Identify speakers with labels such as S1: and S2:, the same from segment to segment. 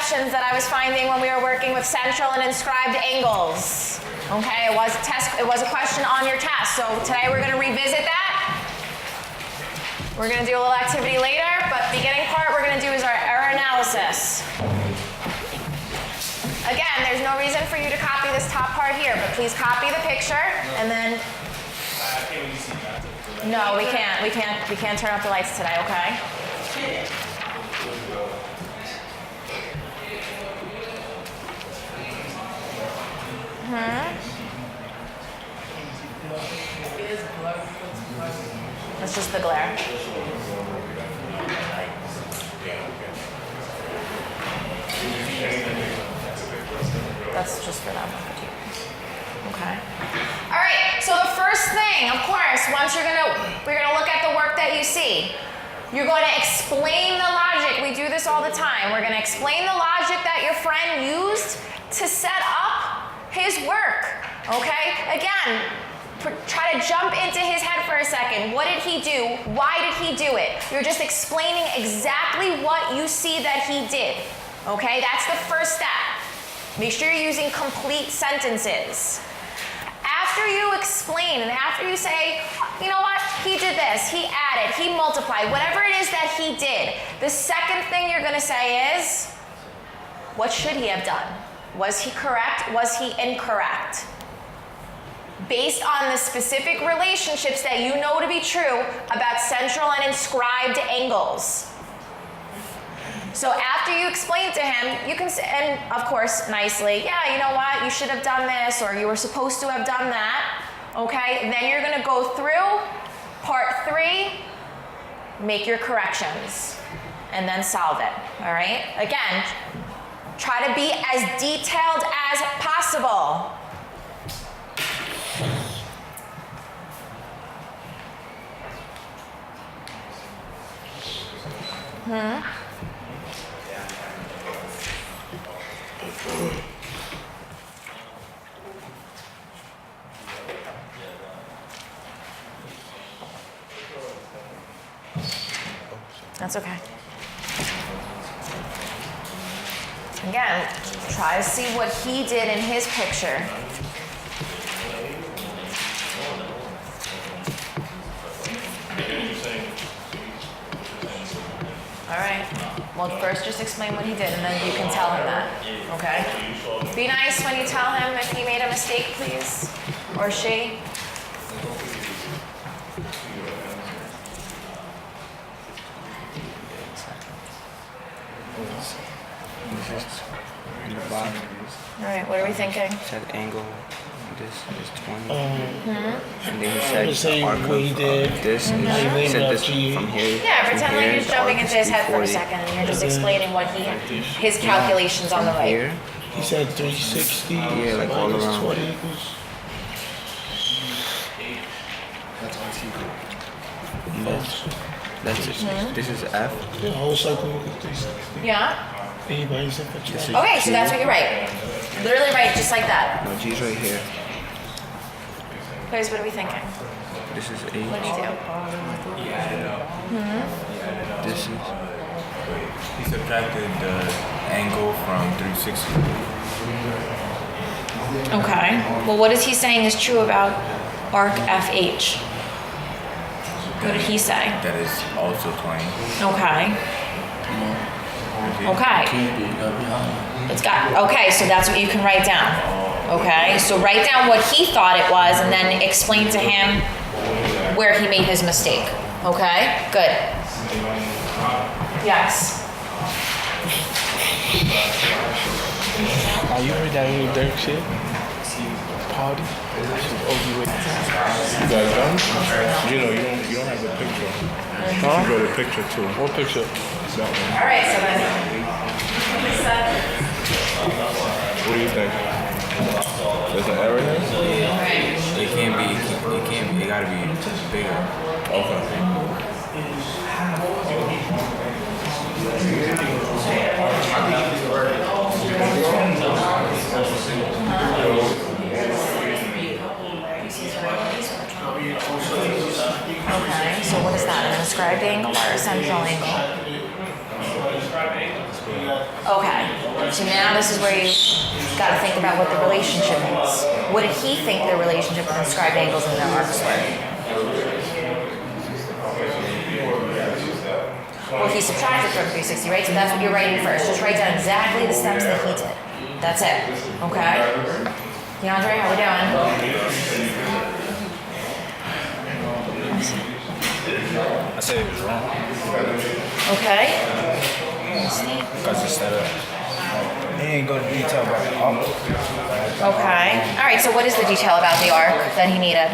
S1: questions that I was finding when we were working with central and inscribed angles. Okay, it was a question on your test. So today we're going to revisit that. We're going to do a little activity later, but the beginning part we're going to do is our error analysis. Again, there's no reason for you to copy this top part here, but please copy the picture and then. No, we can't. We can't turn off the lights today, okay? It's just the glare. That's just for them. Okay. All right. So the first thing, of course, we're gonna look at the work that you see. You're going to explain the logic. We do this all the time. We're going to explain the logic that your friend used to set up his work. Okay. Again, try to jump into his head for a second. What did he do? Why did he do it? You're just explaining exactly what you see that he did. Okay. That's the first step. Make sure you're using complete sentences. After you explain and after you say, you know what, he did this, he added, he multiplied, whatever it is that he did, the second thing you're going to say is, what should he have done? Was he correct? Was he incorrect? Based on the specific relationships that you know to be true about central and inscribed angles. So after you explain to him, you can say, and of course, nicely, yeah, you know what, you should have done this, or you were supposed to have done that, okay? And then you're gonna go through part 3, make your corrections, and then solve it, all right? Again, try to be as detailed as possible. That's okay. Again, try to see what he did in his picture. All right. Well, first just explain what he did, and then you can tell him that, okay? Be nice when you tell him if he made a mistake, please, or she.
S2: In the bottom.
S1: All right, what are we thinking?
S2: Said angle, this is 20. And then
S3: I
S2: he said the arc of this, and he said this from here.
S1: Yeah, pretend like you're jumping into his head for a second, and you're just explaining what his calculations on the right.
S2: Here,
S3: He said 360.
S2: yeah, like all
S3: minus
S2: around.
S3: 20 equals.
S2: That's it. This is F.
S3: The whole cycle equals 360.
S1: Yeah?
S3: Anybody said for
S2: This is
S1: Okay, so
S2: G.
S1: that's what you write. Literally write just like that.
S2: No, G's right here.
S1: Guys, what are we thinking?
S2: This is
S1: What did he
S2: H.
S1: do?
S2: This is.
S4: He subtracted the angle from 360.
S1: Okay. Well, what is he saying is true about arc FH? What did he say?
S4: That is also 20.
S1: Okay. Okay. It's got, okay, so that's what you can write down. Okay, so write down what he thought it was and then explain to him where he made his mistake. Okay, good. Yes.
S3: Are you heard that little Dirk shit? Party?
S5: You guys done? You know, you don't have the picture. You should go to picture too.
S3: What picture?
S5: That one.
S1: All right, so then.
S5: What do you think? There's an error here?
S4: It gotta be bigger.
S5: Okay.
S1: Okay, so what is that? An inscribed angle or a central angle? Okay, so now this is where you got to think about what the relationship is. What did he think the relationship with inscribed angles and their arcs were? Well, he subtracted from 360, right? So that's what you're writing first. Just write down exactly the steps that he did. That's it, okay? DeAndre, how we doing?
S2: I said it was wrong.
S1: Okay.
S2: Because instead of, he didn't go into detail about the arc.
S1: Okay. All right, so what is the detail about the arc that he needed?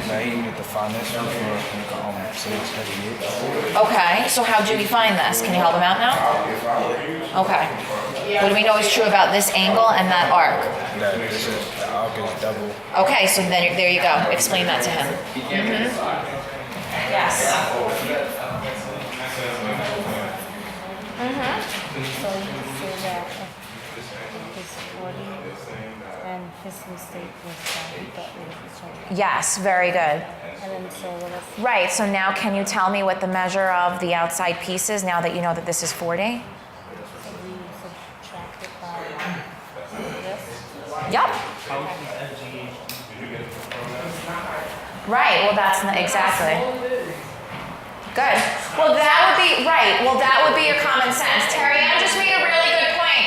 S2: Like, he needed the foundation for say it's heavy.
S1: Okay, so how do we find this? Can you help him out now? Okay. What do we know is true about this angle and that arc?
S2: That this is, the arc is double.
S1: Okay, so then there you go. Explain that to him. Yes.
S6: So you say that his 40 and his mistake was that he thought it was each other.
S1: Yes, very good.
S6: And then so what else?
S1: Right, so now can you tell me what the measure of the outside piece is now that you know that this is 40?
S6: So we subtract it by this.
S1: Yep. Right, well that's not exactly. Good. Well that would be, right, well that would be your common sense. Terry Ann just made a really good point.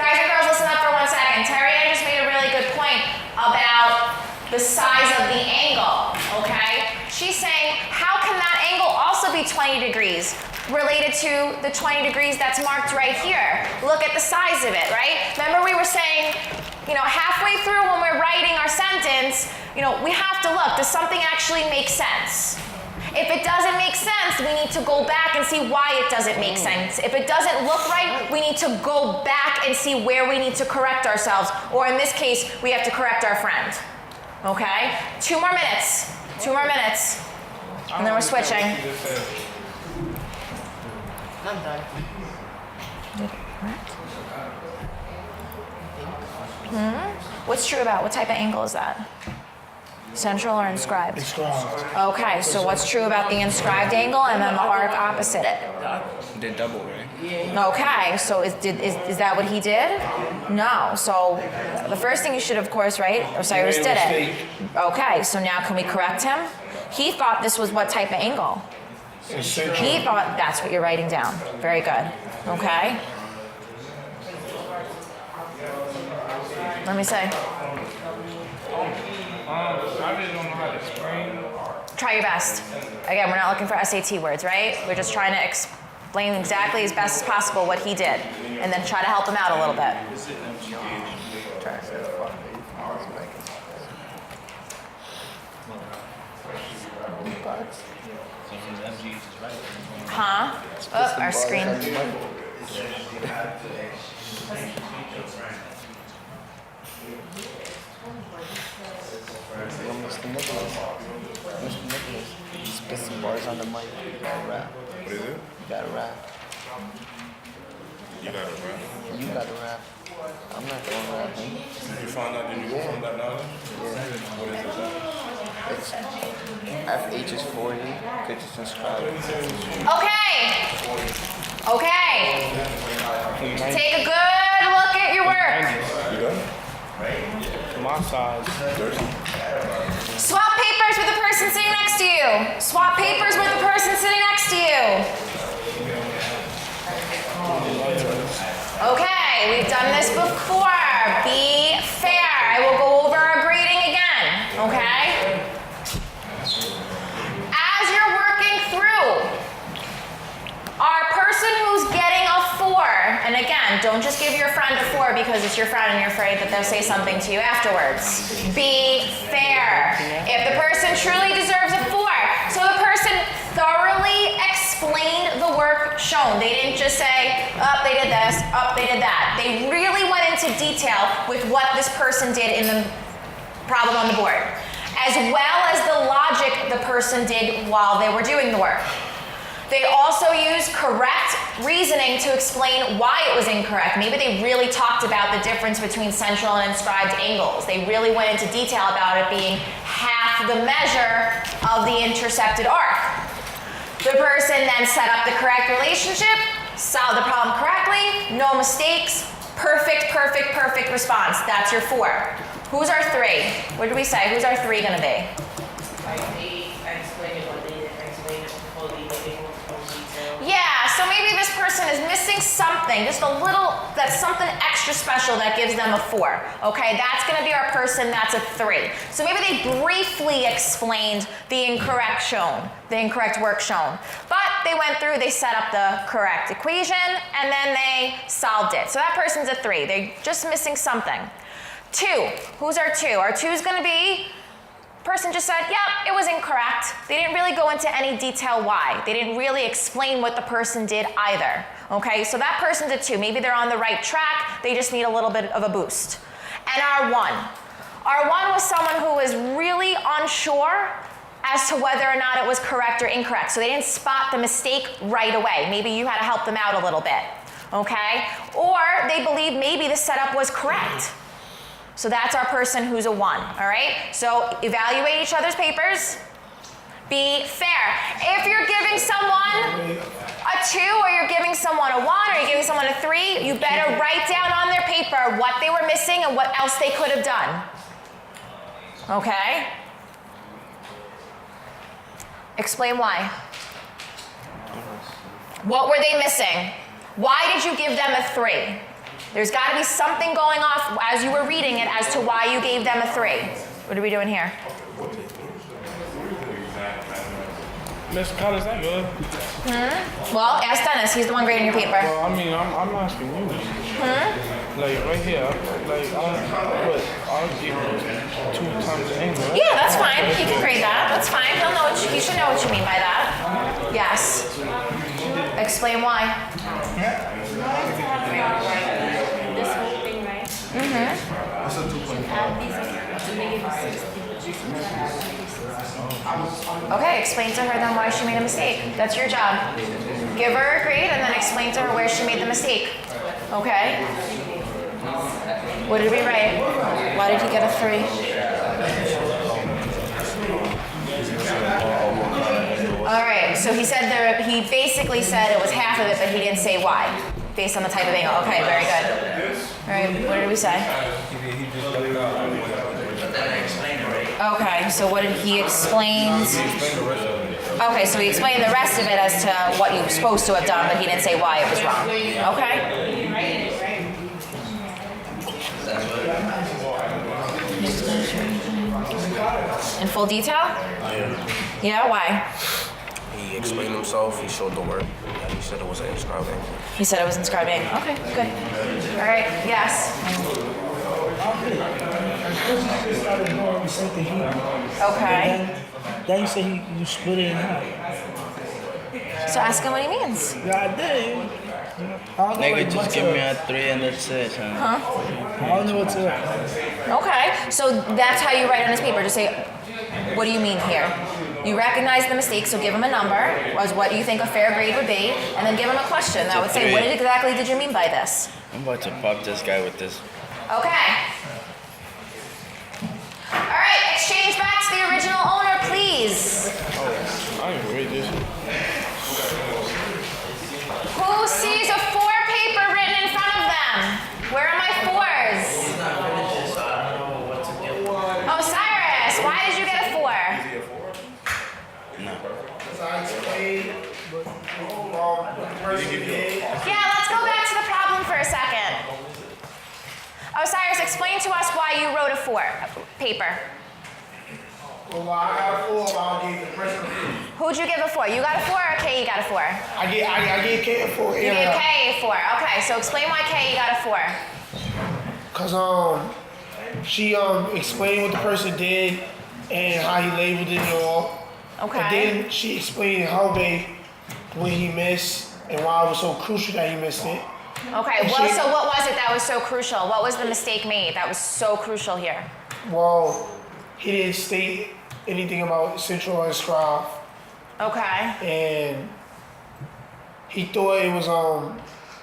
S1: Guys and girls, listen up for 1 second. Terry Ann just made a really good point about the size of the angle, okay? She's saying, how can that angle also be 20 degrees related to the 20 degrees that's marked right here? Look at the size of it, right? Remember we were saying, you know, halfway through when we're writing our sentence, you know, we have to look, does something actually make sense? If it doesn't make sense, we need to go back and see why it doesn't make sense. If it doesn't look right, we need to go back and see where we need to correct ourselves. Or in this case, we have to correct our friend. Okay? 2 more minutes. 2 more minutes. And then we're switching.
S7: I'm done.
S1: What's true about? What type of angle is that? Central or inscribed?
S3: Inscribed.
S1: Okay, so what's true about the inscribed angle and then the arc opposite it?
S2: Did double, right?
S1: Okay, so is that what he did? No. So the first thing you should, of course, right? Osiris did it. Okay, so now can we correct him? He thought this was what type of angle? He thought that's what you're writing down. Very good. Okay. Let me say.
S3: I really don't know how to explain.
S1: Try your best. Again, we're not looking for SAT words, right? We're just trying to explain exactly as best as possible what he did, and then try to help him out a little bit. Huh? Oh, our screen.
S2: Mr. Nicholas. Mr. Nicholas. Spit some bars on the mic. You gotta rap.
S5: What is it?
S2: You gotta rap.
S5: You got it, right?
S2: You gotta rap. I'm not gonna rap, man.
S5: You found out, did you go from that knowledge? What is it?
S2: It's FH is 40. Could just inscribe it.
S1: Okay. Okay. Take a good look at your work.
S5: You done?
S3: My size.
S1: Swap papers with the person sitting next to you. Swap papers with the person sitting next to you. Okay, we've done this before. Be fair. I will go over our grading again, okay? As you're working through, our person who's getting a 4, and again, don't just give your friend a 4 because it's your friend and you're afraid that they'll say something to you afterwards. Be fair. If the person truly deserves a 4, so the person thoroughly explained the work shown. They didn't just say, oh, they did this, oh, they did that. They really went into detail with what this person did in the problem on the board, as well as the logic the person did while they were doing the work. They also used correct reasoning to explain why it was incorrect. Maybe they really talked about the difference between central and inscribed angles. They really went into detail about it being half the measure of the intercepted arc. The person then set up the correct relationship, solved the problem correctly, no mistakes, perfect, perfect, perfect response. That's your 4. Who's our 3? What did we say? Who's our 3 gonna be? Yeah, so maybe this person is missing something, just a little, that's something extra special that gives them a 4. Okay, that's gonna be our person that's a 3. So maybe they briefly explained the incorrect work shown. But they went through, they set up the correct equation, and then they solved it. So that person's a 3. They're just missing something. 2, who's our 2? Our 2 is gonna be, person just said, yep, it was incorrect. They didn't really go into any detail why. They didn't really explain what the person did either. Okay, so that person's a 2. Maybe they're on the right track, they just need a little bit of a boost. And our 1. Our 1 was someone who was really unsure as to whether or not it was correct or incorrect. So they didn't spot the mistake right away. Maybe you had to help them out a little bit. Okay? Or they believed maybe the setup was correct. So that's our person who's a 1, all right? So evaluate each other's papers. Be fair. If you're giving someone a 2 or you're giving someone a 1 or you're giving someone a 3, you better write down on their paper what they were missing and what else they could have done. Okay? Explain why. What were they missing? Why did you give them a 3? There's got to be something going off as you were reading it as to why you gave them a 3. What are we doing here?
S3: Miss Licata, is that good?
S1: Well, ask Dennis. He's the one grading your paper.
S3: Well, I mean, I'm asking you. Like right here, like I'll give you 2 times the angle.
S1: Yeah, that's fine. He can grade that. That's fine. He'll know he should know what you mean by that. Yes. Explain why.
S6: This whole thing, right?
S2: That's a 2.5.
S6: Add these to make it 60.
S1: Okay, explain to her then why she made a mistake. That's your job. Give her a grade and then explain to her where she made the mistake. Okay? What did we write? Why did he get a 3? All right, so he said he basically said it was half of it, but he didn't say why, based on the type of angle. Okay, very good. All right, what did we say? Okay, so what did he explain? Okay, so he explained the rest of it as to what you were supposed to have done, but he didn't say why it was wrong. Okay? In full detail? Yeah, why?
S7: He explained himself, he showed the work, and he said it wasn't inscribing.
S1: He said it was inscribing. Okay, good. All right, yes. Okay.
S2: Then you say you split it in half.
S1: So ask him what he means.
S2: Yeah, I did.
S8: Nigga, just give me a 3 and that's it.
S2: I don't know what to.
S1: Okay, so that's how you write on his paper. Just say, what do you mean here? You recognize the mistake, so give him a number, as what you think a fair grade would be, and then give him a question that would say, what exactly did you mean by this?
S8: I'm about to pop this guy with this.
S1: Okay. All right, exchange back to the original owner, please.
S3: Oh, I didn't read this.
S1: Who sees a 4 paper written in front of them? Where are my 4s? Osiris, why did you get a 4?
S8: No.
S1: Yeah, let's go back to the problem for a second. Osiris, explain to us why you wrote a 4 paper.
S9: Well, I got a 4, I gave the person a 4.
S1: Who'd you give a 4? You got a 4 or KE got a 4?
S9: I gave Kate a 4.
S1: You gave KE a 4. Okay, so explain why KE got a 4.
S9: Cause she explained what the person did and how he labeled it and all.
S1: Okay.
S9: And then she explained how big when he missed and why it was so crucial that he missed it.
S1: Okay, well, so what was it that was so crucial? What was the mistake made that was so crucial here?
S9: Well, he didn't state anything about central and scribe,
S1: Okay.
S9: and he thought it was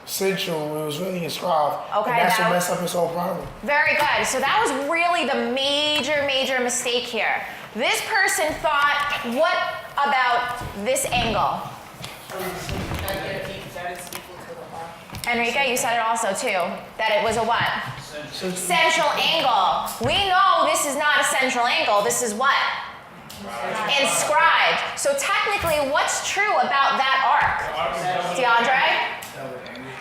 S9: central when it was really inscribed.
S1: Okay,
S9: and that's
S1: that-
S9: what messed up his whole problem.
S1: Very good. So that was really the major mistake here. This person thought, what about this angle? Enrique, you said it also too, that it was a what? Central angle. We know this is not a central angle, this is what? Inscribed. So technically, what's true about that arc? DeAndre?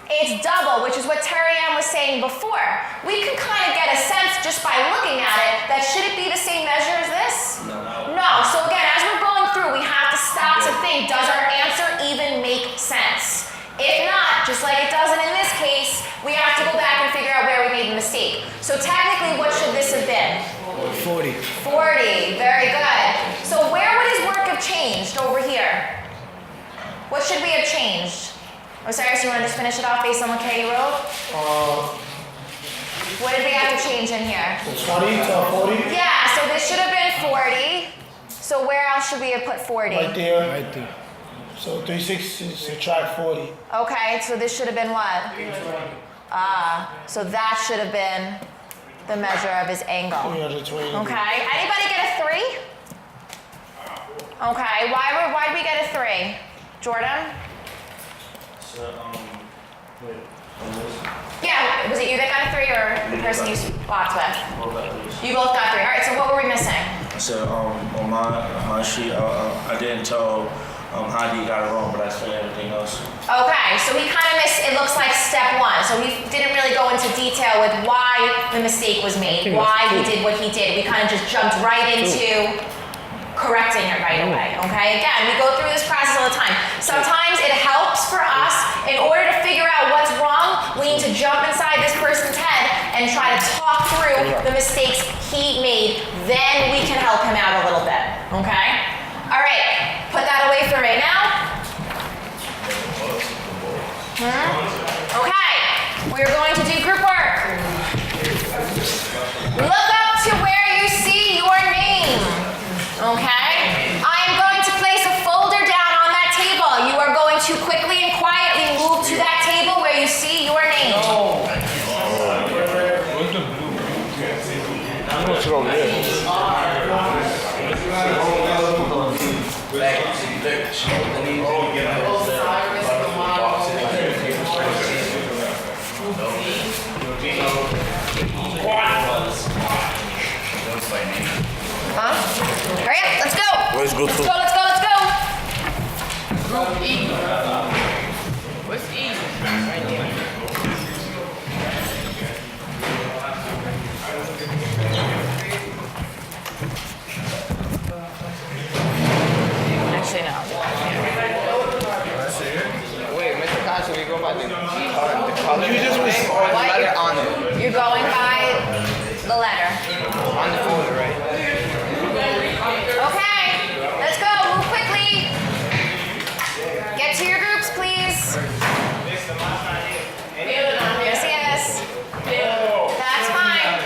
S1: It's double, which is what Terry Ann was saying before. We can kind of get a sense just by looking at it that should it be the same measure as this? No. So again, as we're going through, we have to stop to think, does our answer even make sense? If not, just like it doesn't in this case, we have to go back and figure out where we made the mistake. So technically, what should this have been?
S2: 40.
S1: 40, very good. So where would his work have changed over here? What should we have changed? Osiris, you want to just finish it off based on what Katie wrote? What did we have to change in here?
S9: 20 to 40?
S1: Yeah, so this should have been 40. So where else should we have put 40?
S9: Right there.
S2: Right there.
S9: So 360 subtract 40.
S1: Okay, so this should have been what? So that should have been the measure of his angle.
S9: 320.
S1: Okay, anybody get a 3? Okay, why did we get a 3? Jordan? Yeah, was it you that got a 3 or the person you swapped with? You both got 3. All right, so what were we missing?
S10: So on my sheet, I didn't tell Heidi got it wrong, but I explained everything else.
S1: Okay, so he kind of missed, it looks like step 1. So he didn't really go into detail with why the mistake was made, why he did what he did. We kind of just jumped right into correcting it right away, okay? Again, we go through this process all the time. Sometimes it helps for us, in order to figure out what's wrong, we need to jump inside this person's head and try to talk through the mistakes he made. Then we can help him out a little bit, okay? All right, put that away for right now. Okay, we're going to do group work. Look up to where you see your name. Okay? I am going to place a folder down on that table. You are going to quickly and quietly move to that table where you see your name.
S3: I'm gonna sit over there.
S1: Huh? Hurry up, let's go.
S7: Where's group two?
S1: Let's go.
S8: What's E?
S1: Actually, no.
S8: Wait, Mr. Costa, we go by the color
S3: You just was
S8: or the letter on it?
S1: You're going by the letter.
S8: On the folder, right?
S1: Okay, let's go. Move quickly. Get to your groups, please. Yes. That's fine.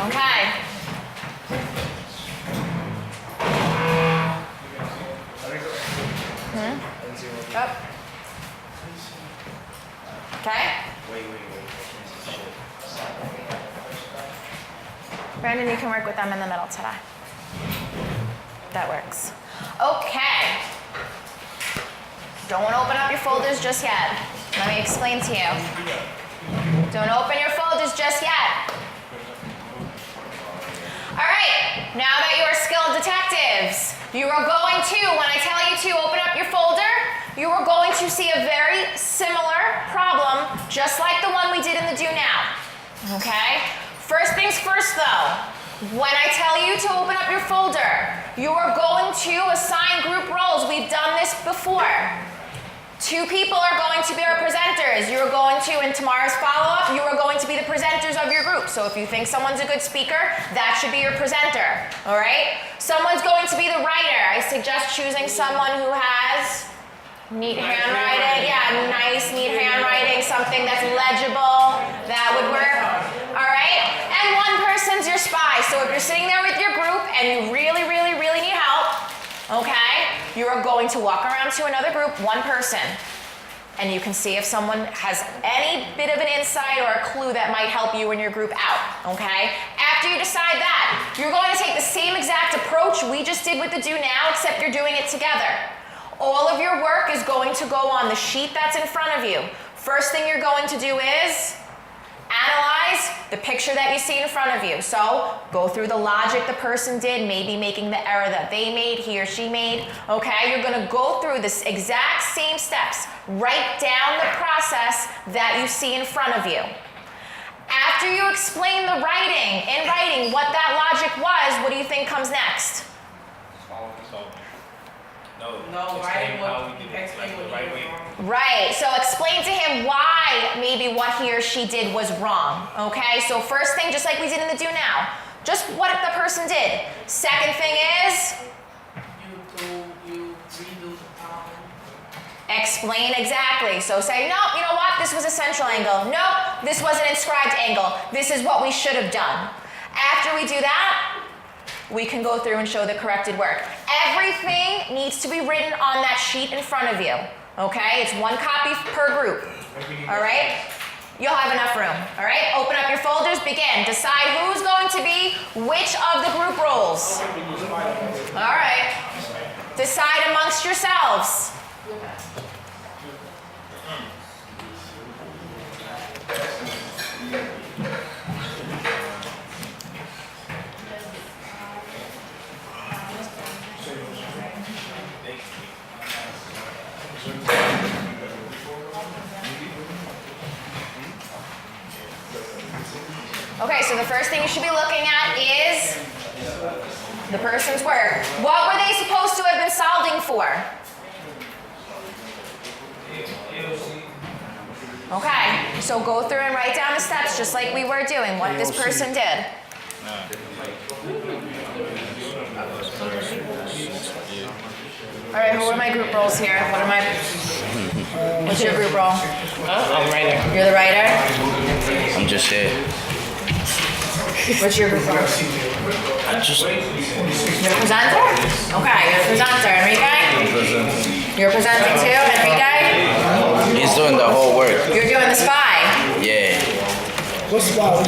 S1: Okay. Up. Okay. Brandon, you can work with them in the middle today. That works. Okay. Don't open up your folders just yet. Let me explain to you. Don't open your folders just yet. All right, now that you are skilled detectives, you are going to, when I tell you to open up your folder, you are going to see a very similar problem, just like the one we did in the do now. Okay? First things first though, when I tell you to open up your folder, you are going to assign group roles. We've done this before. 2 people are going to be our presenters. You are going to, in tomorrow's follow-up, you are going to be the presenters of your group. So if you think someone's a good speaker, that should be your presenter, all right? Someone's going to be the writer. I suggest choosing someone who has neat handwriting. Yeah, nice, neat handwriting, something that's legible. That would work, all right? And one person's your spy. So if you're sitting there with your group and you really need help, okay, you are going to walk around to another group, one person, and you can see if someone has any bit of an insight or a clue that might help you and your group out, okay? After you decide that, you're going to take the same exact approach we just did with the do now, except you're doing it together. All of your work is going to go on the sheet that's in front of you. First thing you're going to do is analyze the picture that you see in front of you. So go through the logic the person did, maybe making the error that they made, he or she made. Okay, you're going to go through this exact same steps. Write down the process that you see in front of you. After you explain in writing what that logic was, what do you think comes next?
S11: No, explain how we did it, like the right way.
S1: Right, so explain to him why maybe what he or she did was wrong, okay? So first thing, just like we did in the do now, just what the person did. Second thing is? You redo the problem. Explain exactly. So say, nope, you know what, this was a central angle. Nope, this was an inscribed angle. This is what we should have done. After we do that, we can go through and show the corrected work. Everything needs to be written on that sheet in front of you, okay? It's one copy per group, all right? You'll have enough room, all right? Open up your folders, begin. Decide who's going to be which of the group roles. All right. Decide amongst yourselves. Okay, so the first thing you should be looking at is the person's work. What were they supposed to have been solving for? Okay, so go through and write down the steps just like we were doing, what this person did. All right, who are my group roles here? What's your group role?
S8: I'm writer.
S1: You're the writer?
S8: I'm just here.
S1: What's your group role?
S8: I just.
S1: You're a presenter? Okay, you're a presenter. Enrique? You're presenting too, Enrique?
S8: He's doing the whole work.
S1: You're doing the spy?
S8: Yeah.
S9: What's spy?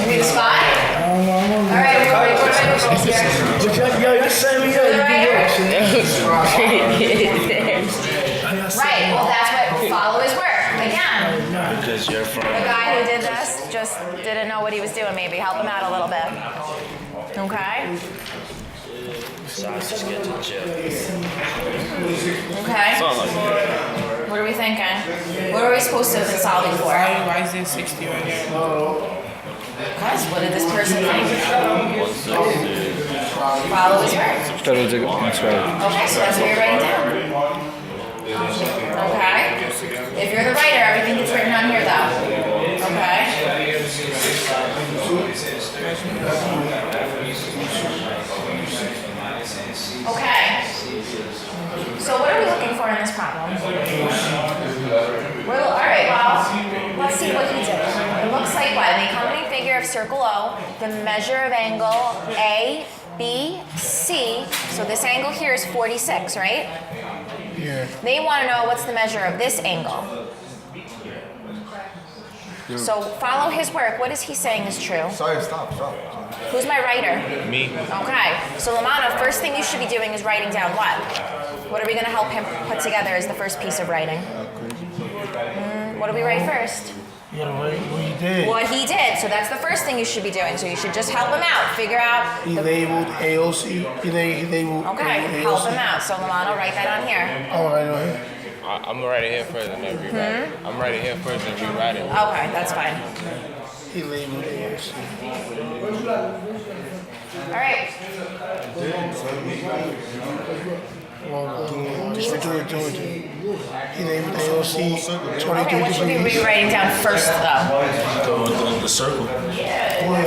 S1: You be the spy? All right, what are my group roles here?
S9: Yo, you send me
S1: You're the writer?
S9: up.
S1: Right, well that's what follow his work. Again,
S8: Because you're from.
S1: the guy who did this just didn't know what he was doing maybe. Help him out a little bit. Okay?
S8: So I just get to chill.
S1: Okay. What are we thinking? What are we supposed to have been solving for?
S11: Why is it 60 right here?
S1: Because what did this person think? Follow his work. Okay, so that's what you're writing down. Okay? If you're the writer, everything gets written on here though. Okay? Okay. So what are we looking for in this problem? Alright, well, let's see what he did. It looks like what? In the accompanying figure of circle O, the measure of angle A, B, C, so this angle here is 46, right?
S9: Yeah.
S1: They want to know what's the measure of this angle. So follow his work. What is he saying is true?
S12: Sorry, stop.
S1: Who's my writer?
S4: Me.
S1: Okay. So Lamano, first thing you should be doing is writing down what? What are we going to help him put together as the first piece of writing? What do we write first?
S9: You gotta write what he did.
S1: What he did. So that's the first thing you should be doing. So you should just help him out. Figure out.
S9: He labeled AOC. He labeled
S1: Okay.
S9: AOC.
S1: Help him out. So Lamano, write that on here.
S9: Oh, right on here.
S3: I'm gonna write it here first and then rewrite it. I'm writing here first and rewrite it.
S1: Okay, that's fine.
S9: He labeled AOC.
S1: All right.
S9: Well, just do it. He labeled AOC 23
S1: Okay, what should we
S9: degrees.
S1: be writing down first, though?
S10: The circle.
S1: Before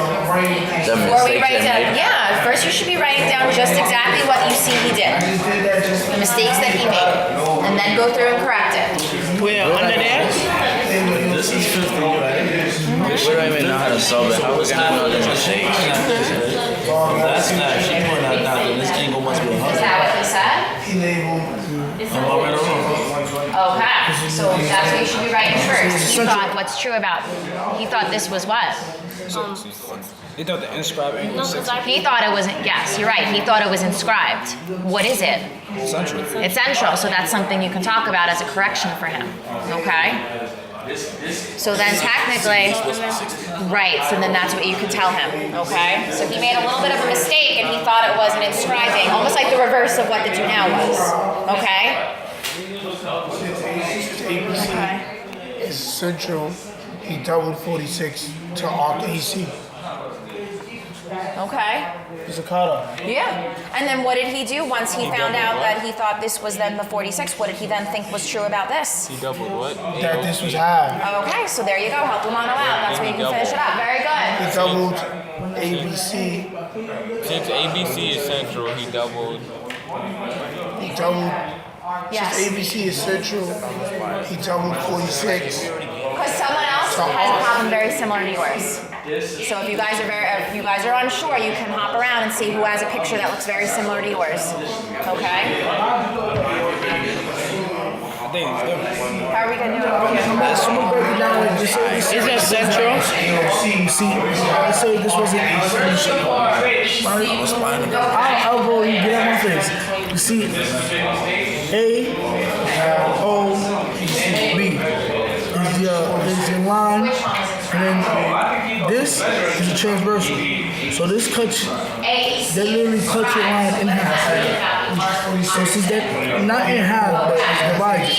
S1: we write down, yeah, first you should be writing down just exactly what you see he did, the mistakes that he made, and then go through and correct it.
S11: Where, under there?
S10: This is 50, right?
S8: We don't even know how to solve it. How we gonna know the mistakes?
S10: That's not. She pointed out that this angle must be 100.
S1: Is that what he said?
S9: He labeled.
S10: Am I right or wrong?
S1: Okay. So that's what you should be writing first. He thought what's true about. He thought this was what?
S2: They thought the inscribed angle was 60.
S1: He thought it wasn't. Yes, you're right. He thought it was inscribed. What is it?
S2: Central.
S1: It's central. So that's something you can talk about as a correction for him. Okay. So then technically, right, so then that's what you could tell him, okay? So he made a little bit of a mistake and he thought it wasn't inscribing, almost like the reverse of what the do now was, okay?
S9: ABC is central. He doubled 46 to arc AC.
S1: Okay.
S9: Licata.
S1: Yeah. And then what did he do once he found out that he thought this was then the 46? What did he then think was true about this?
S3: He doubled what?
S9: That this was half.
S1: Okay, so there you go. Help him on out. That's where you can finish it up. Very good.
S9: He doubled ABC.
S3: Since ABC is central, he doubled.
S9: He doubled.
S1: Yes.
S9: Since ABC is central, he doubled 46.
S1: Because someone else has a problem very similar to yours. So if you guys are unsure, you can hop around and see who has a picture that looks very similar to yours. Okay?
S2: I think it's different.
S1: How are we gonna do it over here?
S9: Is that central? See, I say this wasn't I'll go and get out my face. You see, A, O, B is your line, and then this is a transversal. So this cuts, that literally cuts your line in half. So since that, not in half, but it's divided.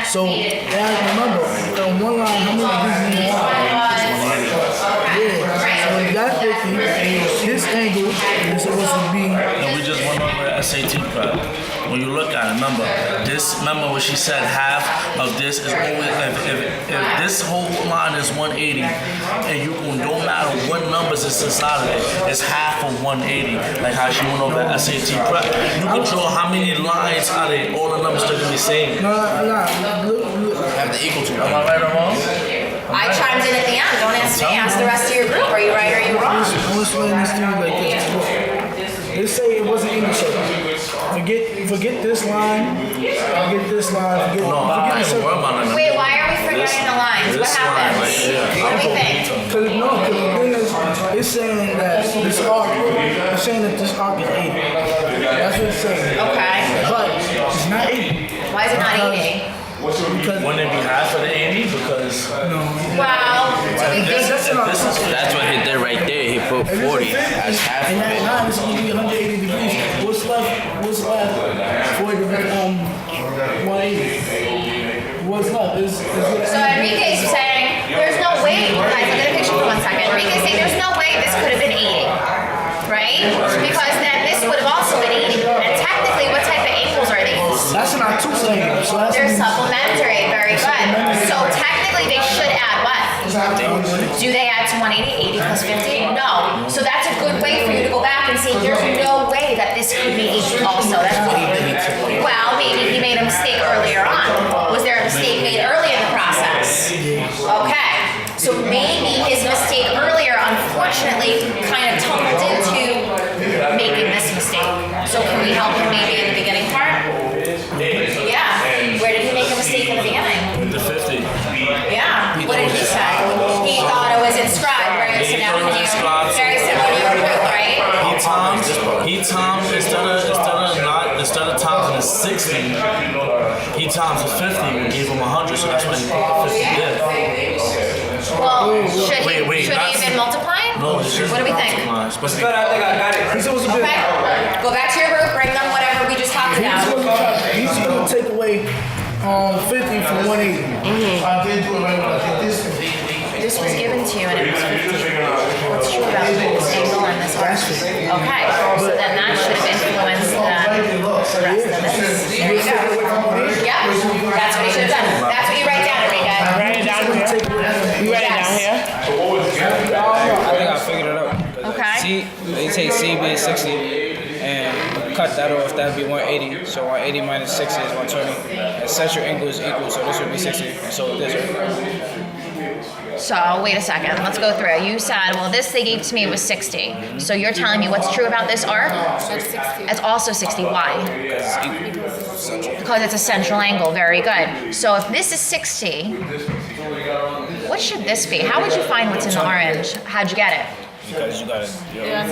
S9: So remember, on one line, how many degrees is in Yeah. So that's 50. This angle is supposed to be.
S10: And we just went over SAT prep. When you look at it, remember what she said, half of this is always, if this whole line is 180, and you can, no matter what numbers is inside of it, it's half of 180, like how she went over SAT prep. You can draw how many lines out of it, all the numbers still gonna be same.
S9: No.
S10: Have to equal to. Am I right or wrong?
S1: I chimed in at the end. Don't ask me. Ask the rest of your group. Are you right or are you wrong?
S9: I'm explaining this to you like this. They say it wasn't English. Forget this line. Forget this line. Forget this line.
S1: Wait, why are we forgetting the lines? What happened? What do we think?
S9: Because the thing is, it's saying that this arc, it's saying that this arc is 80. That's what it's saying.
S1: Okay.
S9: But it's not 80.
S1: Why is it not 80?
S9: Because
S10: Wouldn't it be half of the 80? Because
S1: Well, do we think
S8: That's what he did right there. He put 40 as half
S9: and
S8: of
S9: that
S8: it.
S9: line is going to be 180 degrees. What's left? For it to be 180? What's left?
S1: so. Enrique's saying there's no way. Guys, look at the picture for 1 second. Enrique's saying there's no way this could have been 80, right? Because then this would have also been 80. And technically, what type of angles are these?
S9: That's an obtuse angle. So that's
S1: They're supplementary. Very good. So technically, they should add what? Do they add to 180? 80 plus 50? No. So that's a good way for you to go back and say there's no way that this could be 80 also. Well, maybe he made a mistake earlier on. Was there a mistake made early in the process? Okay. So maybe his mistake earlier, unfortunately, kind of tumbled into making this mistake. So can we help him maybe in the beginning part? Yeah. Where did he make a mistake in the beginning?
S10: the 50.
S1: Yeah. What did he say? He thought it was inscribed, right? So now can you, very similar to your group, right?
S10: He times instead of timing the 60, he times the 50 and gave him 100, so that's why he put the 50 there.
S1: Well, should he
S10: not-
S1: have been multiplying?
S10: No, it's just
S1: What do we think?
S10: multiplying. It's supposed to be
S1: Okay. Go back to your group, bring them whatever we just talked about.
S9: He's going to take away 50 from 180. I did do it right when I did this.
S1: This was given to you and it was 50. What's true about this angle and this arc? Okay, so then that should have influenced the rest of this. There you go. Yeah, that's what you should have done. That's what you write down, Enrique.
S11: Write it down here. You write it down here.
S2: I think I figured it out.
S1: Okay.
S2: C, they take CB is 60, and cut that off, that'd be 180. So 180 minus 60 is 120. And central angle is equal, so this would be 60. And so this, right?
S1: So wait a second, let's go through. You said, well, this they gave to me was 60. So you're telling me what's true about this arc?
S6: That's 60.
S1: It's also 60. Why? Because it's a central angle. Very good. So if this is 60, what should this be? How would you find what's in the orange? How'd you get it?
S2: Because you gotta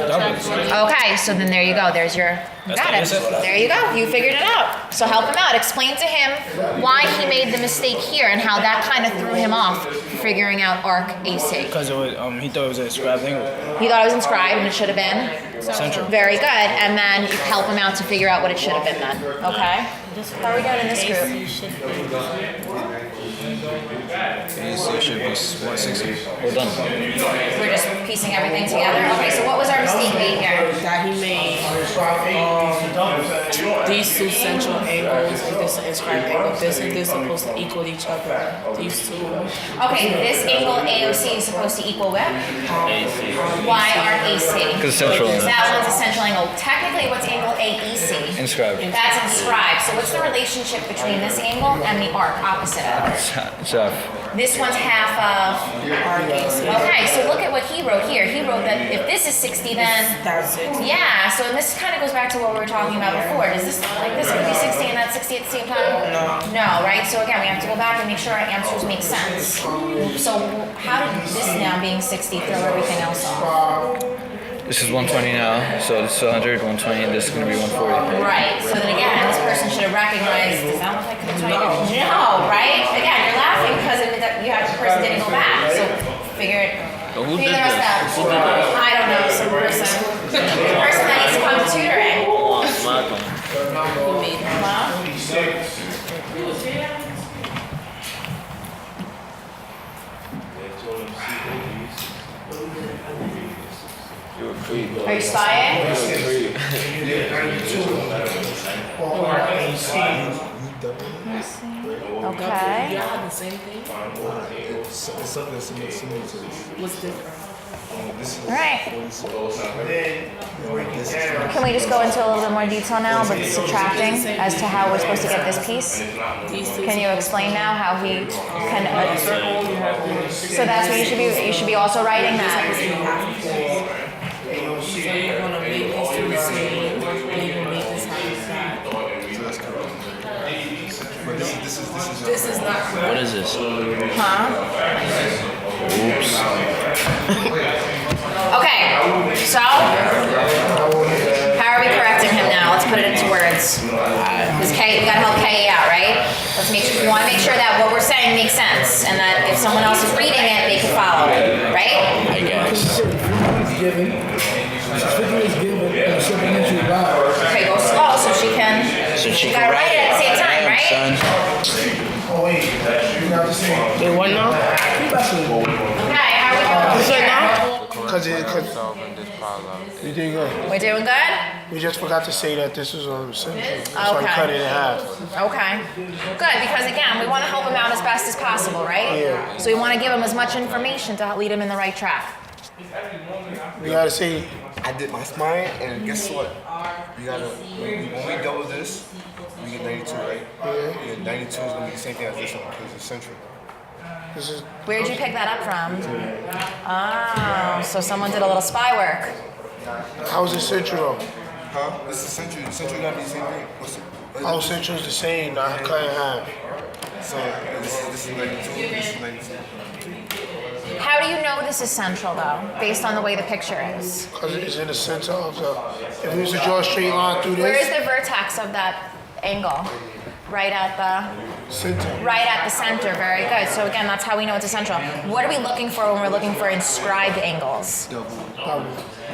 S2: double it.
S1: Okay, so then there you go. There's your. You got it. There you go. You figured it out. So help him out. Explain to him why he made the mistake here and how that kind of threw him off figuring out arc AC.
S2: Because it was, he thought it was a inscribed angle.
S1: He thought it was inscribed and it should have been
S2: Central.
S1: very good. And then you help him out to figure out what it should have been then. Okay? How are we doing in this group?
S2: AC should be 160.
S8: We're done.
S1: We're just piecing everything together. Okay, so what was our mistake made here?
S11: That he made these two central angles and this inscribed angle. This and this supposed to equal each other. These two.
S1: Okay, this angle AOC is supposed to equal what? Why arc AC?
S8: Because central angle.
S1: That one's a central angle. Technically, what's angle AEC?
S8: Inscribed.
S1: That's inscribed. So what's the relationship between this angle and the arc opposite of it?
S8: So,
S1: This one's half of
S11: Arc AC.
S1: Okay, so look at what he wrote here. He wrote that if this is 60, then
S11: That's 60.
S1: yeah. So and this kind of goes back to what we were talking about before. Does this like this could be 60 and that's 60 at the same time?
S11: No.
S1: No, right? So again, we have to go back and make sure our answers make sense. So how did this now being 60 throw everything else off?
S8: this is 120 now, so this is 100, 120, and this is going to be 140.
S1: Right. So then again, this person should have recognized. Does that look like it's right? No, right? Again, you're laughing because you have the person didn't go back. So figure it.
S8: But who
S1: Figure
S8: did
S1: the rest out.
S8: this? Who did this?
S1: I don't know. Some person. The person that needs to come to tutoring.
S11: He made it.
S1: Are you spying? Okay.
S11: Y'all have the same thing? What's different?
S1: All right. Can we just go into a little bit more detail now with subtracting as to how we're supposed to get this piece? Can you explain now how he can? So that's what you should be. You should be also writing that.
S11: So you're gonna make these two the same, and you're gonna make this half that. This is not.
S8: What is this?
S1: Huh?
S8: Oops.
S1: Okay. So how are we correcting him now? Let's put it into words. Because Kay, we gotta help Kay out, right? Let's make sure. We want to make sure that what we're saying makes sense, and that if someone else is reading it, they can follow it, right?
S8: I guess.
S9: Given. Figure is given in a supplementary line.
S1: Okay, go slow so she can.
S8: So she
S1: gotta
S8: can
S1: write it at the same time, right?
S8: Son.
S9: Oh wait, you got to say.
S11: Wait, what now?
S1: Okay, how are we doing?
S9: Cause
S4: Solving this problem.
S9: you did good.
S1: We're doing good?
S9: We just forgot to say that this is on the central, so I
S1: Okay.
S9: cut it in half.
S1: Okay. Good, because again, we want to help him out as best as possible, right?
S9: Yeah.
S1: So we want to give him as much information to lead him in the right track.
S9: We gotta say,
S12: I did my spine, and guess what? We gotta, when we double this, we get 92, right? Yeah. 92 is gonna be the same thing as this one, because it's central.
S9: this is
S1: Where'd you pick that up from? Oh, so someone did a little spy work.
S9: how's it central though?
S12: Huh? This is central. Central gotta be the same thing. What's it?
S9: How central's the same, not cut in half.
S12: So this is 92. This is 92.
S1: How do you know this is central though, based on the way the picture is?
S9: Cause it's in the center of the, if we was to draw a straight line through
S1: Where is
S9: this,
S1: the vertex of that angle? Right at
S9: center.
S1: right at the center. Very good. So again, that's how we know it's a central. What are we looking for when we're looking for inscribed angles?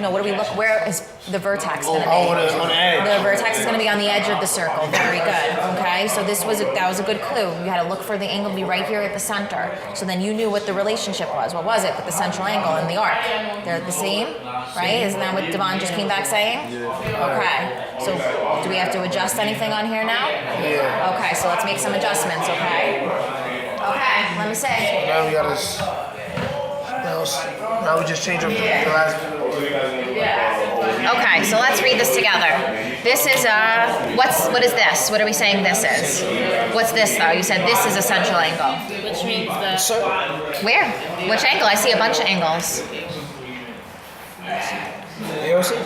S1: No, what do we look? Where is the vertex going to be?
S9: Oh, on the edge.
S1: The vertex is going to be on the edge of the circle. Very good. Okay, so that was a good clue. You had to look for the angle to be right here at the center. So then you knew what the relationship was. What was it with the central angle and the arc? They're the same, right? Isn't that what Devon just came back saying? Yeah. Okay. So do we have to adjust anything on here now?
S9: Yeah.
S1: Okay, so let's make some adjustments. Okay. Okay. Let me see.
S9: Now we gotta, now we just change up the last.
S1: Okay, so let's read this together. This is what is this? What are we saying this is? What's this though? You said this is a central angle.
S6: Which means that
S1: Where? Which angle? I see a bunch of angles.
S2: AOC.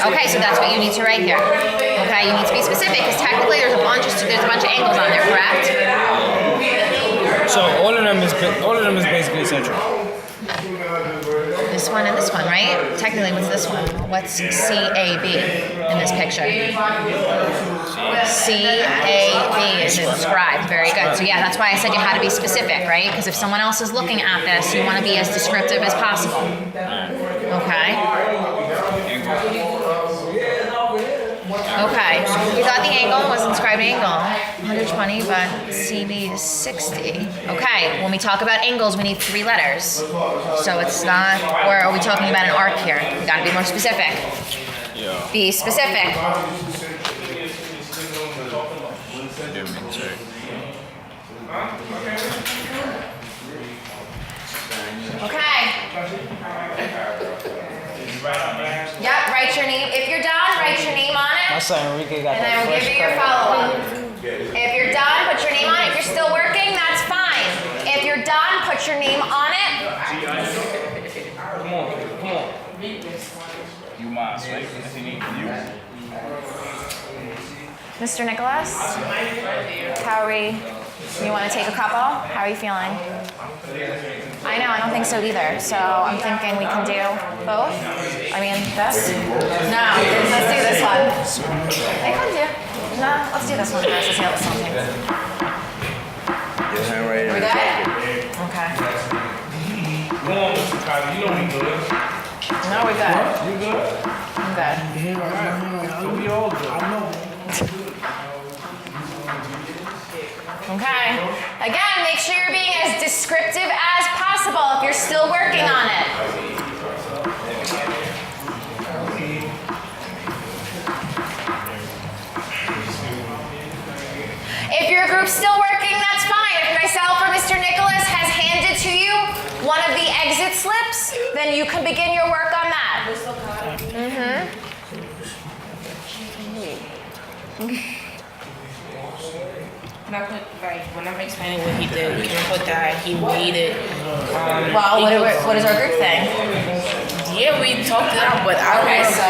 S1: Okay, so that's what you need to write here. Okay, you need to be specific because technically there's a bunch of angles on there, correct?
S2: So all of them is basically central.
S1: This one and this one, right? Technically, what's this one? What's CAB in this picture? CAB is inscribed. Very good. So yeah, that's why I said you had to be specific, right? Because if someone else is looking at this, you want to be as descriptive as possible. Okay. Okay. We thought the angle was inscribed angle, 120, but CB is 60. Okay. When we talk about angles, we need 3 letters. So it's not, or are we talking about an arc here? We got to be more specific.
S2: Yeah.
S1: Be specific. Okay. Yep, write your name. If you're done, write your name on
S2: My
S1: it.
S2: son Enrique got
S1: And
S2: that
S1: then we'll
S2: fresh
S1: give you your
S2: cut.
S1: follow-up. If you're done, put your name on it. If you're still working, that's fine. If you're done, put your name on it.
S2: Come on. You mine, right? If you need you.
S1: Mr. Nicholas, how are we? You want to take a couple? How are you feeling? I know, I don't think so either. So I'm thinking we can do both. I mean, this? No, let's do this one. I can do. No, let's do this one first. Let's see how this one takes.
S8: Your handwriting.
S1: We good? Okay.
S3: Come on, Mr. Cotton. You know we good.
S1: No, we're good.
S3: You good?
S1: I'm good.
S3: We all good. I know.
S1: Okay. Again, make sure you're being as descriptive as possible if you're still working on it. If your group's still working, that's fine. If myself or Mr. Nicholas has handed to you one of the exit slips, then you can begin your work on that.
S11: Can I put, like, when I'm explaining what he did, can I put that he made it?
S1: Well, what does our group think?
S11: Yeah, we talked it out, but I
S1: Okay,
S11: don't
S1: so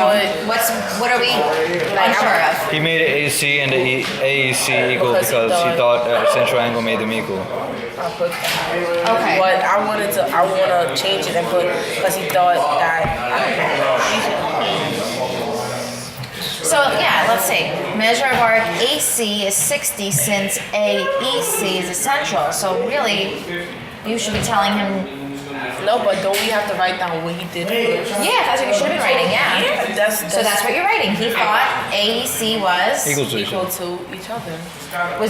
S11: want to put.
S1: what are we unsure of?
S8: He made it AC and the AEC equal
S11: Because he
S8: because he thought a central angle made them equal.
S11: I'll put that.
S1: Okay.
S11: But I want to change it and put, because he thought that,
S1: So yeah, let's see. Measure of arc AC is 60 since AEC is essential. So really, you should be telling him.
S11: no, but don't we have to write down what he did first?
S1: Yeah, that's what you should have been writing. Yeah. So that's what you're writing. He thought AEC was
S8: Equal to each
S11: equal
S8: other.
S11: to each other.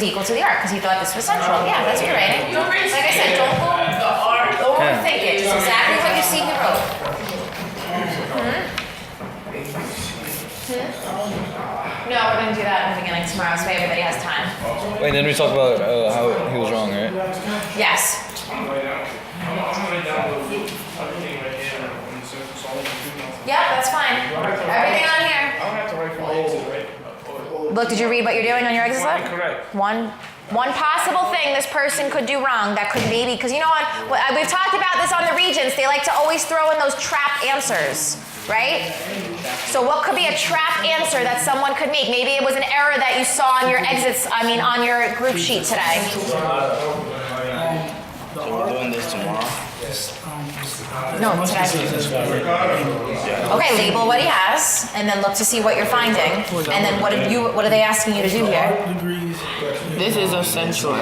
S1: equal to the arc because he thought this was central. Yeah, that's what you're writing. Like I said, don't overthink it. Just exactly what you see he wrote. No, we're gonna do that in the beginning tomorrow, so everybody has time.
S8: Wait, then we talked about how he was wrong, right?
S1: Yes. Yep, that's fine. Everything on here.
S3: I don't have to write for exit, right?
S1: Look, did you read what you're doing on your exit slip?
S3: Correct.
S1: One possible thing this person could do wrong that could maybe, because you know what, we've talked about this on the Regents, they like to always throw in those trap answers, right? So what could be a trap answer that someone could make? Maybe it was an error that you saw on your on your group sheet today.
S8: So we're doing this tomorrow?
S1: No, today. Okay, label what he has, and then look to see what you're finding. And then what are they asking you to do here?
S11: This is essential.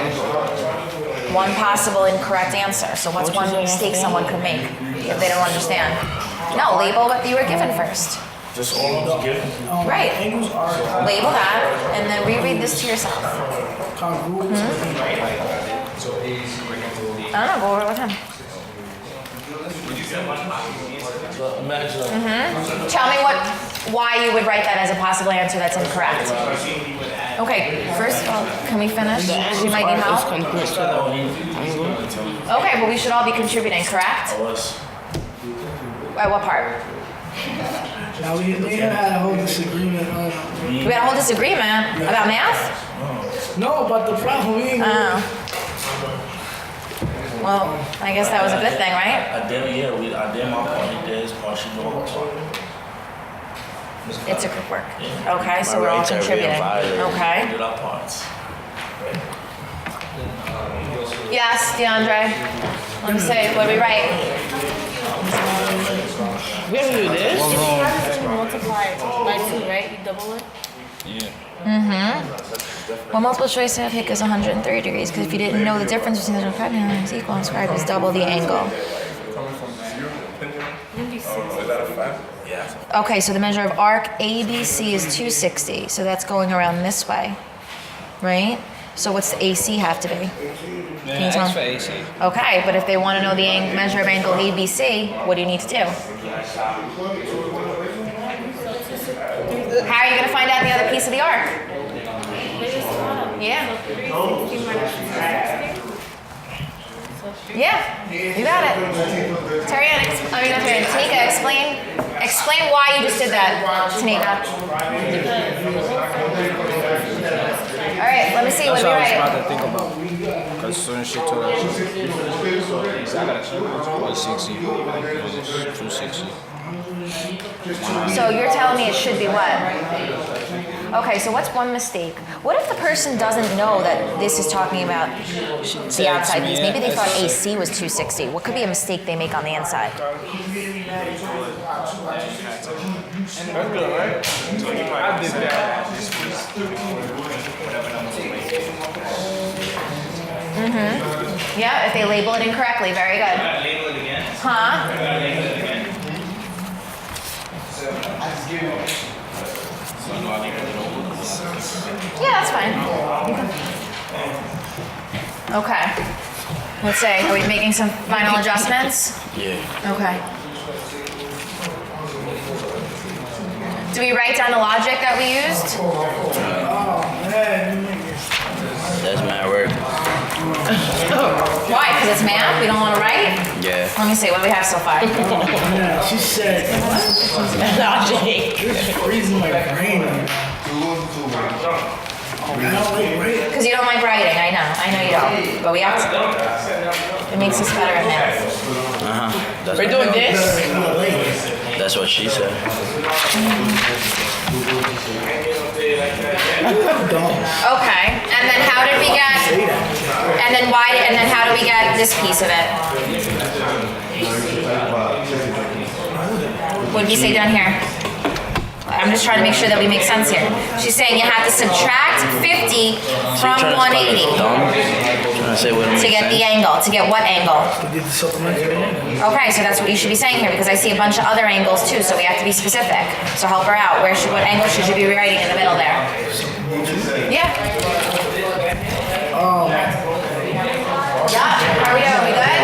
S1: One possible incorrect answer. So what's one mistake someone could make if they don't understand? No, label what you were given first.
S12: Just all of them.
S1: Right.
S9: Angles are
S1: Label that, and then reread this to yourself.
S9: congruent.
S1: I don't know, go over it with him. Tell me why you would write that as a possible answer that's incorrect. Okay, first of all, can we finish? She might need help. Okay, but we should all be contributing, correct? At what part?
S9: Now we had a whole disagreement on.
S1: We had a whole disagreement about math?
S9: No, about the problem. We ain't
S1: Oh. Well, I guess that was a good thing, right?
S10: I did, I did my part, he did his part, she did her part.
S1: It's a group work. Okay, so
S7: My
S1: we're all
S7: rights are being
S1: contributing.
S7: violated.
S10: We
S1: Okay.
S10: did our parts.
S1: Yes, DeAndre. Let me see. What do we write?
S11: We have to do this?
S6: If you have to multiply it by 2, right? You double it?
S1: Well, multiple choice of hic is 130 degrees because if you didn't know the difference between the 5 and equal and squared is double the angle. Okay, so the measure of arc ABC is 260, so that's going around this way, right? So what's the AC have to be? Can you tell
S2: X for
S1: me?
S2: AC.
S1: Okay, but if they want to know the measure of angle ABC, what do you need to do? How are you going to find out the other piece of the arc? Yeah. Yeah, you got it. Tanika, explain why you just did that, Tanika. All right, let me see, what
S2: That's
S1: do we
S2: what I was
S1: write?
S2: about to think about. Because as soon as she told us, I got a 160, 260.
S1: So you're telling me it should be what? Okay, so what's one mistake? What if the person doesn't know that this is talking about the outside piece? Maybe they thought AC was 260. What could be a mistake they make on the inside? Yeah, if they label it incorrectly. Very good.
S2: Label it again.
S1: Huh? Yeah, that's fine. Okay. Let's say, are we making some final adjustments?
S7: Yeah.
S1: Okay. Do we write down the logic that we used?
S7: That's mad work.
S1: Why? Because it's math? We don't want to write?
S7: Yeah.
S1: Let me see, what do we have so far?
S9: She said,
S1: Logic.
S9: freezing my brain. I don't like writing.
S1: Because you don't like writing, I know you don't. But we have to. It makes us better at math.
S7: That's
S11: We're doing this?
S7: That's what she said.
S1: Okay, and then how did we get, and then how do we get this piece of it? What did we say down here? I'm just trying to make sure that we make sense here. She's saying you have to subtract 50 from 180
S7: Trying to say what
S1: to get the angle. To get what angle?
S9: Get the supplementary.
S1: Okay, so that's what you should be saying here because I see a bunch of other angles too, so we have to be specific. So help her out. What angle should you be writing in the middle there? Yeah. Yeah. How are we doing? We good?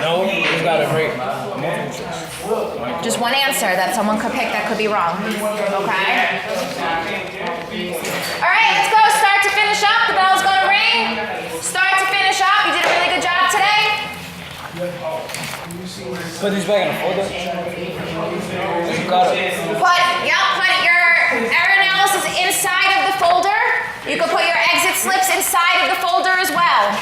S2: No, you gotta break.
S1: Just one answer that someone could pick that could be wrong. Okay? All right, let's go. Start to finish up. The bell's going to ring. Start to finish up. You did a really good job today.
S2: Put these back in a folder. You got it.
S1: Put your error analysis inside of the folder. You can put your exit slips inside of the folder as well.